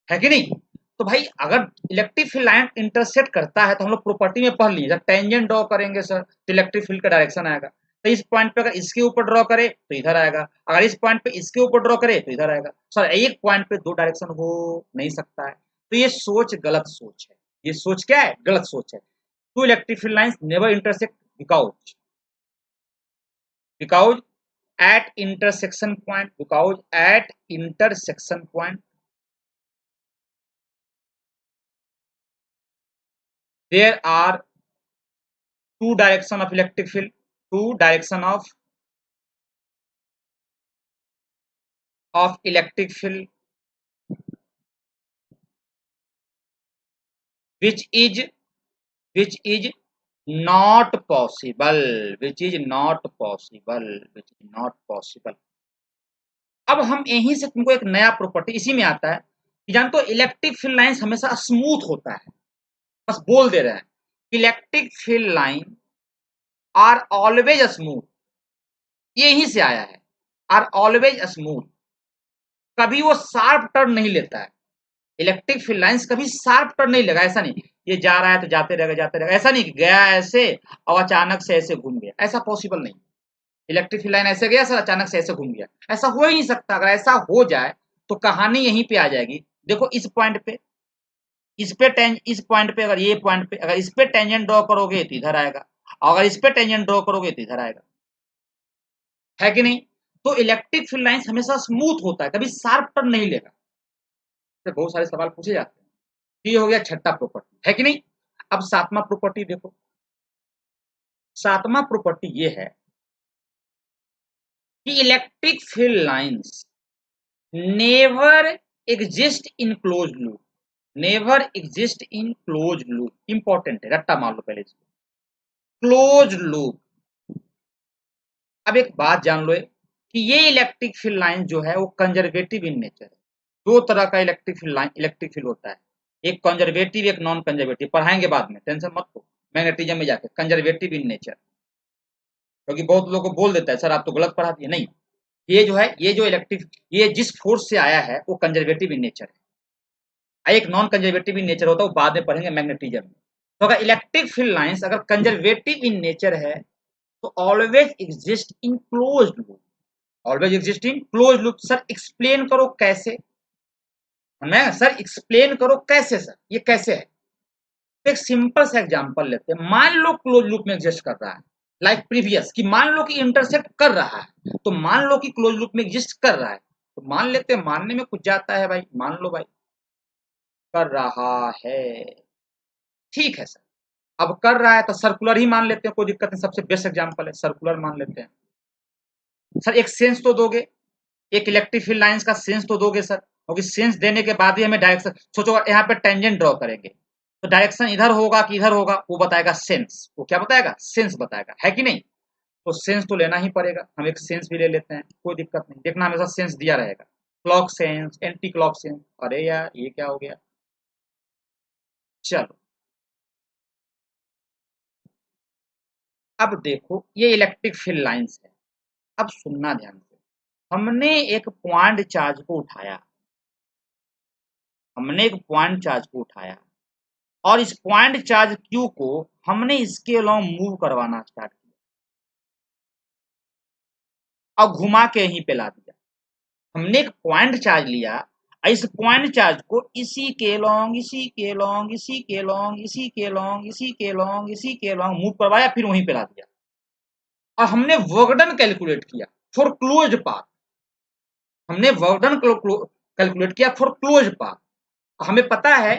है कि नहीं? तो भाई अगर इलेक्ट्रिक फील्ड लाइन इंटरसेक्ट करता है तो हम लोग प्रॉपर्टी में पढ़ लिए, जब टेंजेंट ड्रॉ करेंगे सर तो इलेक्ट्रिक फील्ड का डायरेक्शन आएगा। तो इस पॉइंट पे अगर इसके ऊपर ड्रॉ करे तो इधर आएगा, अगर इस पॉइंट पे इसके ऊपर ड्रॉ करे तो इधर आएगा। सर एक पॉइंट पे दो डायरेक्शन हो नहीं सकता है, तो ये सोच गलत सोच है। ये सोच क्या है? गलत सोच है। Two electric field lines never intersect because at intersection point there are two direction of electric field, two direction of electric field which is not possible, which is not possible, which is not possible। अब हम यहीं से तुमको एक नया property इसी में आता है कि जानते हो इलेक्ट्रिक फील्ड लाइंस हमेशा स्मूथ होता है। बस बोल दे रहे हैं electric field line are always smooth, यहीं से आया है, आर ऑलवेज स्मूथ। कभी वो शार्प टर्न नहीं लेता है। इलेक्ट्रिक फील्ड लाइंस कभी शार्प टर्न नहीं लेगा, ऐसा नहीं ये जा रहा है तो जाते रहेगा, ऐसा नहीं कि गया ऐसे और अचानक से ऐसे घूम गया, ऐसा पॉसिबल नहीं। इलेक्ट्रिक फील्ड लाइन ऐसे गया सर, अचानक से ऐसे घूम गया, ऐसा हो ही नहीं सकता। अगर ऐसा हो जाए तो कहानी यहीं पे आ जाएगी। देखो इस पॉइंट पे, इस पॉइंट पे, अगर ये पॉइंट पे अगर इस पे टेंजेंट ड्रॉ करोगे तो इधर आएगा, और अगर इस पे टेंजेंट ड्रॉ करोगे तो इधर आएगा, है कि नहीं? तो इलेक्ट्रिक फील्ड लाइंस हमेशा स्मूथ होता है, कभी शार्प टर्न नहीं लेगा। तो बहुत सारे सवाल पूछे जाते हैं। ये हो गया छठा प्रॉपर्टी, है कि नहीं? अब सातवां प्रॉपर्टी देखो। सातवां प्रॉपर्टी ये है कि electric field lines never exist in close loop, never exist in close loop. Important है, रट्टा मार लो पहले इसको, क्लोज लूप। अब एक बात जान लो कि ये इलेक्ट्रिक फील्ड लाइन जो है वो कंजर्वेटिव इन नेचर है। दो तरह का इलेक्ट्रिक फील्ड होता है, एक कंजर्वेटिव, एक नॉन कंजर्वेटिव। पढ़ाएंगे बाद में, टेंशन मत लो, मैग्नेटिज्म में जाके कंजर्वेटिव इन नेचर। क्योंकि बहुत लोगों को बोल देता है सर आप तो गलत पढ़ा दिए। नहीं, ये जो है, ये जो इलेक्ट्रिक, ये जिस फोर्स से आया है वो कंजर्वेटिव इन नेचर है। एक नॉन कंजर्वेटिव इन नेचर होता है, वो बाद में पढ़ेंगे मैग्नेटिज्म में। तो अगर इलेक्ट्रिक फील्ड लाइंस अगर कंजर्वेटिव इन नेचर है तो always exist in close loop, always exist in close loop. Sir explain करो कैसे? मैं सर एक्सप्लेन करो कैसे? सर ये कैसे है? तो एक सिंपल सा एग्जांपल लेते हैं। मान लो क्लोज लूप में एग्जिस्ट कर रहा है, लाइक प्रीवियस, कि मान लो कि इंटरसेक्ट कर रहा है, तो मान लो कि क्लोज लूप में एग्जिस्ट कर रहा है, तो मान लेते हैं, मानने में कुछ जाता है भाई, मान लो भाई कर रहा है, ठीक है सर। अब कर रहा है तो सर्कुलर ही मान लेते हैं, कोई दिक्कत नहीं, सबसे बेस्ट एग्जांपल है, सर्कुलर मान लेते हैं। सर एक सेंस तो दोगे, एक इलेक्ट्रिक फील्ड लाइंस का सेंस तो दोगे सर, क्योंकि सेंस देने के बाद ही हमें डायरेक्शन, सोचो यहाँ पे टेंजेंट ड्रॉ करेंगे तो डायरेक्शन इधर होगा कि इधर होगा, वो बताएगा सेंस। वो क्या बताएगा? सेंस बताएगा, है कि नहीं? तो सेंस तो लेना ही पड़ेगा। हम एक सेंस भी ले लेते हैं, कोई दिक्कत नहीं, देखना हमेशा सेंस दिया रहेगा, clock sense, anti clock sense. अरे यार ये क्या हो गया? चलो अब देखो ये इलेक्ट्रिक फील्ड लाइंस है। अब सुनना ध्यान से, हमने एक पॉइंट चार्ज को उठाया, हमने एक पॉइंट चार्ज को उठाया और इस पॉइंट चार्ज क्यू को हमने इसके अलोंग मूव करवाना स्टार्ट किया और घुमा के यहीं पे ला दिया। हमने एक पॉइंट चार्ज लिया, इस पॉइंट चार्ज को इसी के लॉन्ग, इसी के लॉन्ग, इसी के लॉन्ग, इसी के लॉन्ग, इसी के लॉन्ग, इसी के लॉन्ग मूव करवाया, फिर वहीं पे ला दिया। और हमने वर्क डन कैलकुलेट किया फॉर क्लोज पाथ, हमने वर्क डन कैलकुलेट किया फॉर क्लोज पाथ। हमें पता है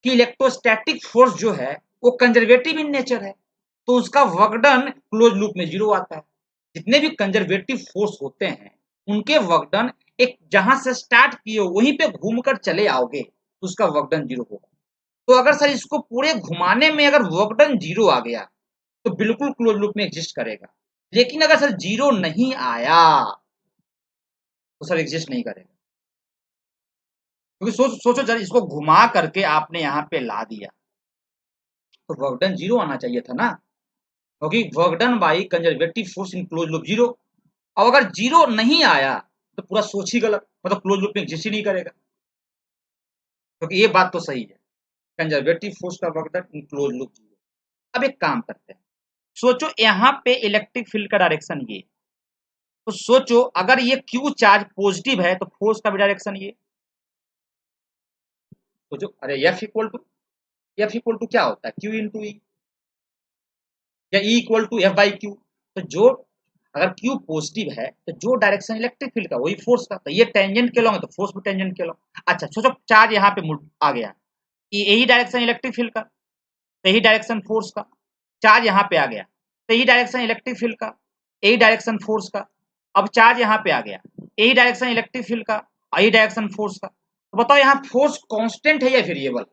कि इलेक्ट्रोस्टैटिक फोर्स जो है वो कंजर्वेटिव इन नेचर है, तो उसका वर्क डन क्लोज लूप में जीरो आता है। जितने भी कंजर्वेटिव फोर्स होते हैं उनके वर्क डन एक जहां से स्टार्ट किए वहीं पे घूमकर चले आओगे तो उसका वर्क डन जीरो होगा। तो अगर सर इसको पूरे घुमाने में अगर वर्क डन जीरो आ गया तो बिल्कुल क्लोज लूप में एग्जिस्ट करेगा। लेकिन अगर सर जीरो नहीं आया तो सर एग्जिस्ट नहीं करेगा, क्योंकि सोचो जरा, इसको घुमा करके आपने यहाँ पे ला दिया तो वर्क डन जीरो आना चाहिए था ना, क्योंकि work done by conservative force in close loop zero. अब अगर जीरो नहीं आया तो पूरा सोच ही गलत, मतलब क्लोज लूप में एग्जिस्ट ही नहीं करेगा, क्योंकि ये बात तो सही है, कंजर्वेटिव फोर्स का work done in close loop zero. अब एक काम करते हैं, सोचो यहाँ पे इलेक्ट्रिक फील्ड का डायरेक्शन ये, तो सोचो अगर ये क्यू चार्ज पॉजिटिव है तो फोर्स का भी डायरेक्शन ये, सोचो, अरे एफ इक्वल टू क्या होता है, क्यू इंटू ई, या E equal to F by q. तो जो अगर क्यू पॉजिटिव है तो जो डायरेक्शन इलेक्ट्रिक फील्ड का वही फोर्स का, तो ये टेंजेंट के लॉन्ग है तो फोर्स भी टेंजेंट के लॉन्ग। अच्छा सोचो चार्ज यहाँ पे आ गया, यही डायरेक्शन इलेक्ट्रिक फील्ड का, यही डायरेक्शन फोर्स का, चार्ज यहाँ पे आ गया तो यही डायरेक्शन इलेक्ट्रिक फील्ड का, यही डायरेक्शन फोर्स का। अब चार्ज यहाँ पे आ गया, यही डायरेक्शन इलेक्ट्रिक फील्ड का, यही डायरेक्शन फोर्स का। तो बताओ यहाँ फोर्स कांस्टेंट है या वेरिएबल?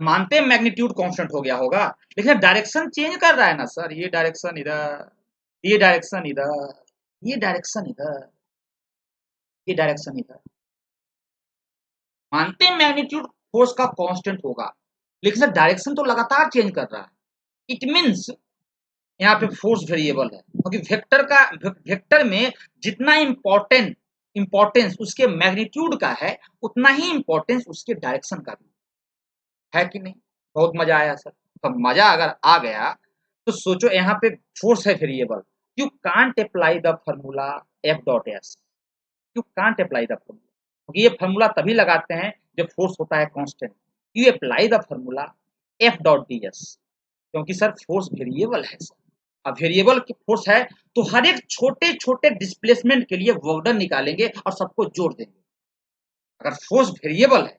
मानते हैं मैग्नीट्यूड कांस्टेंट हो गया होगा, लेकिन डायरेक्शन चेंज कर रहा है ना सर, ये डायरेक्शन इधर, ये डायरेक्शन इधर, ये डायरेक्शन इधर, ये डायरेक्शन इधर। मानते हैं मैग्नीट्यूड फोर्स का कांस्टेंट होगा, लेकिन सर डायरेक्शन तो लगातार चेंज कर रहा है। इट मींस यहाँ पे फोर्स वेरिएबल है, क्योंकि वेक्टर में जितना इंपॉर्टेंस उसके मैग्नीट्यूड का है, उतना ही इंपॉर्टेंस उसके डायरेक्शन का भी है कि नहीं। बहुत मजा आया सर, तो मजा अगर आ गया तो सोचो यहाँ पे फोर्स है variable, you can't apply the formula F dot S, you can't apply the formula, क्योंकि ये फॉर्मूला तभी लगाते हैं जब फोर्स होता है constant. You apply the formula F dot D S, क्योंकि सर फोर्स वेरिएबल है सर, अब वेरिएबल की फोर्स है तो हर एक छोटे छोटे डिस्प्लेसमेंट के लिए वर्क डन निकालेंगे और सबको जोड़ देंगे। अगर फोर्स वेरिएबल है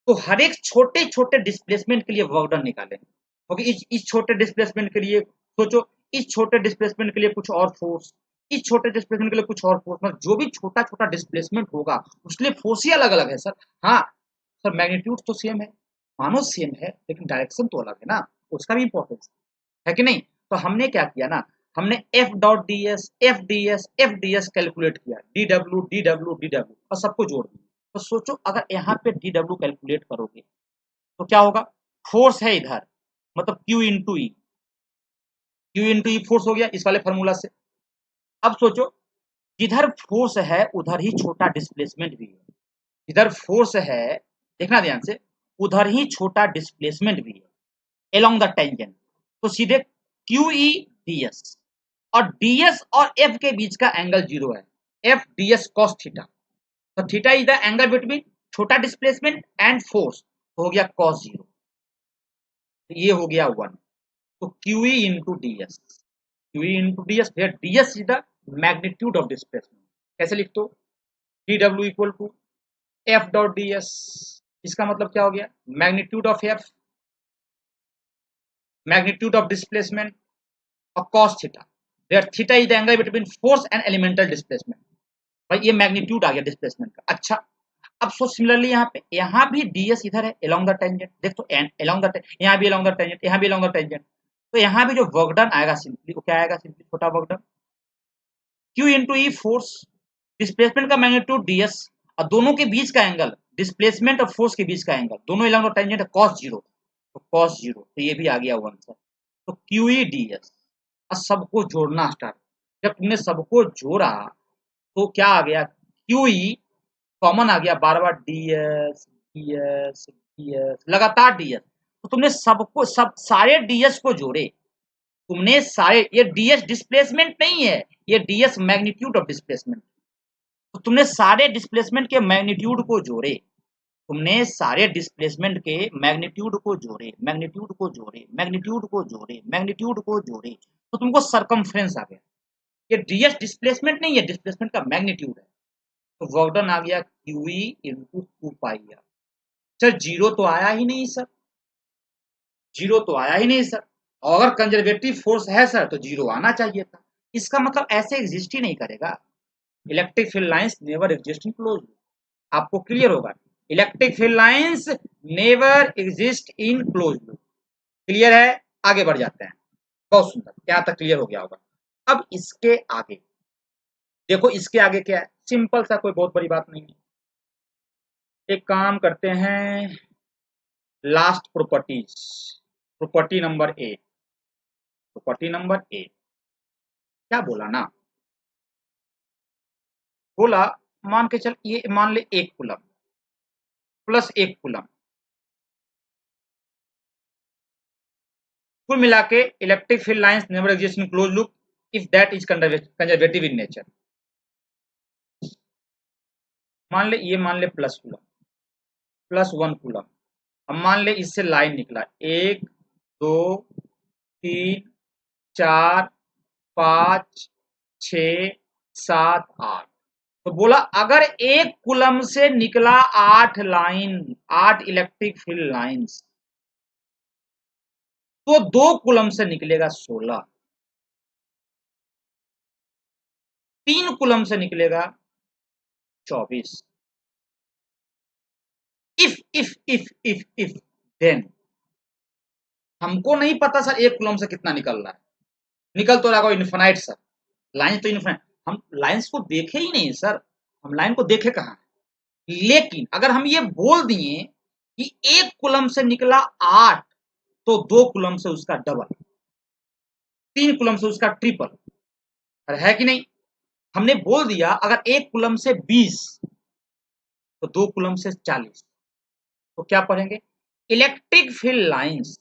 तो हर एक छोटे छोटे डिस्प्लेसमेंट के लिए वर्क डन निकालेंगे, क्योंकि इस छोटे डिस्प्लेसमेंट के लिए सोचो, इस छोटे डिस्प्लेसमेंट के लिए कुछ और फोर्स, इस छोटे डिस्प्लेसमेंट के लिए कुछ और फोर्स, मतलब जो भी छोटा छोटा डिस्प्लेसमेंट होगा उसके लिए फोर्स ही अलग अलग है सर। हाँ सर मैग्नीट्यूड तो सेम है, मानो सेम है, लेकिन डायरेक्शन तो अलग है ना, उसका भी इंपॉर्टेंस है कि नहीं। तो हमने क्या किया ना, हमने F dot D S F D S F D S calculate किया, D W D W D W, और सबको जोड़ दिया। तो सोचो अगर यहाँ पे डी डब्ल्यू कैलकुलेट करोगे तो क्या होगा, फोर्स है इधर, मतलब क्यू इंटू ई, क्यू इंटू ई फोर्स हो गया इस वाले फॉर्मूला से। अब सोचो जिधर फोर्स है उधर ही छोटा डिस्प्लेसमेंट भी है, जिधर फोर्स है देखना ध्यान से, उधर ही छोटा डिस्प्लेसमेंट भी है along द टेंजेंट। तो सीधे क्यू ई डी एस, और ds और f के बीच का एंगल जीरो है, f ds cos थीटा, तो theta is the angle between छोटा डिस्प्लेसमेंट एंड फोर्स, तो हो गया cos जीरो, तो ये हो गया 1। तो QE into d s, QE into d s, d s is the magnitude of displacement. कैसे लिख दो, डी डब्ल्यू equal to F dot D s, इसका मतलब क्या हो गया, magnitude of F, magnitude of displacement, और cos theta, where theta is the angle between force and elemental displacement. भाई ये मैग्नीट्यूड आ गया डिस्प्लेसमेंट का। अच्छा अब सोच सिमिलरली यहाँ भी ds इधर है along द टेंजेंट, देख तो along द, यहाँ भी along द टेंजेंट, यहाँ भी along द टेंजेंट, तो यहाँ भी जो वर्क डन आएगा सिंपली वो क्या आएगा, सिंपली छोटा वर्क डन q इंटू ई फोर्स, डिस्प्लेसमेंट का मैग्नीट्यूड ds, और दोनों के बीच का एंगल, डिस्प्लेसमेंट और फोर्स के बीच का एंगल, दोनों along द टेंजेंट है cos जीरो, तो cos जीरो, तो ये भी आ गया 1 सर। तो QE ds, और सबको जोड़ना स्टार्ट, जब तुमने सबको जोड़ा तो क्या आ गया, QE कॉमन आ गया, बार बार ds ds ds लगातार ds, तो तुमने सबको सारे ds को जोड़े, तुमने सारे, ये ds डिस्प्लेसमेंट नहीं है, ये ds मैग्नीट्यूड ऑफ डिस्प्लेसमेंट, तो तुमने सारे डिस्प्लेसमेंट के मैग्नीट्यूड को जोड़े, तुमने सारे डिस्प्लेसमेंट के मैग्नीट्यूड को जोड़े, मैग्नीट्यूड को जोड़े, मैग्नीट्यूड को जोड़े, मैग्नीट्यूड को जोड़े, तो तुमको सरकमफ्रेंस आ गया। ये ds डिस्प्लेसमेंट नहीं है, डिस्प्लेसमेंट का मैग्नीट्यूड है, तो वर्क डन आ गया QE into 2πr। Sir zero तो आया ही नहीं सर, जीरो तो आया ही नहीं सर, और अगर कंजर्वेटिव फोर्स है सर तो जीरो आना चाहिए था, इसका मतलब ऐसे एग्जिस्ट ही नहीं करेगा, electric field lines never exist in close loop. आपको क्लियर होगा, electric field lines never exist in close loop. Clear है, आगे बढ़ जाते हैं, बहुत सुंदर, यहाँ तक क्लियर हो गया होगा। अब इसके आगे देखो, इसके आगे क्या है, सिंपल सा, कोई बहुत बड़ी बात नहीं है। एक काम करते हैं, last properties, property number A, property number A क्या बोला ना, बोला मान के चल, ये मान ले 1 कूलम प्लस 1 कूलम, कुल मिला के electric field lines never exist in close loop if that is conservative in nature. मान ले ये, मान ले प्लस कूलम, प्लस 1 कूलम। अब मान ले इससे लाइन निकला 1 2 3 4 5 6 7 8। तो बोला अगर 1 कूलम से निकला 8 लाइन, 8 इलेक्ट्रिक फील्ड लाइंस, तो 2 कूलम से निकलेगा 16, 3 कूलम से निकलेगा 24। इफ देन, हमको नहीं पता सर 1 कूलम से कितना निकल रहा है, निकल तो रहा इन्फिनाइट सर, लाइन तो इन्फिनाइट, हम लाइंस को देखे ही नहीं सर, हम लाइन को देखे कहाँ। लेकिन अगर हम ये बोल दिए कि 1 कूलम से निकला 8, तो 2 कूलम से उसका डबल, 3 कूलम से उसका ट्रिपल, है कि नहीं। हमने बोल दिया अगर 1 कूलम से 20, तो 2 कूलम से 40, तो क्या पढ़ेंगे, electric field lines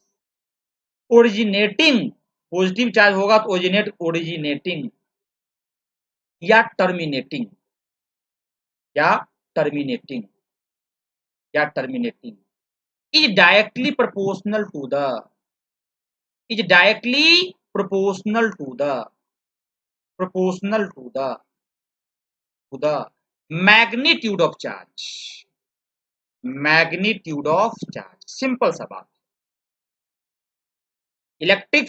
originating, positive charge होगा तो ओरिजिनेटिंग या टर्मिनेटिंग, या टर्मिनेटिंग, या terminating is directly proportional to the, is directly proportional to the, proportional to the magnitude of charge, magnitude of charge. Simple सा बात, इलेक्ट्रिक